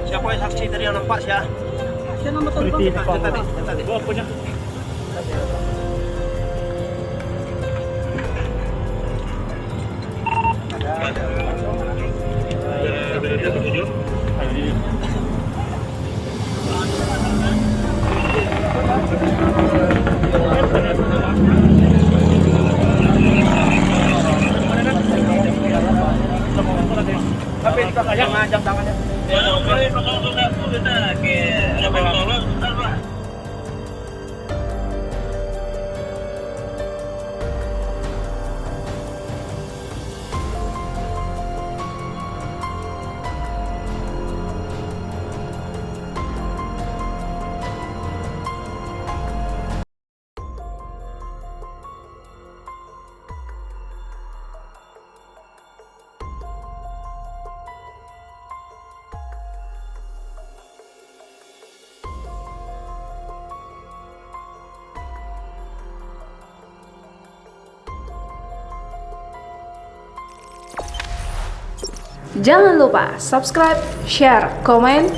Siapa yang saksi tadi yang nampak siapa? Siapa nama tadi? Yang tadi. Gua punya. Tapi yang ngajak tangannya. Jangan lupa subscribe, share, komen,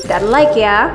dan like ya.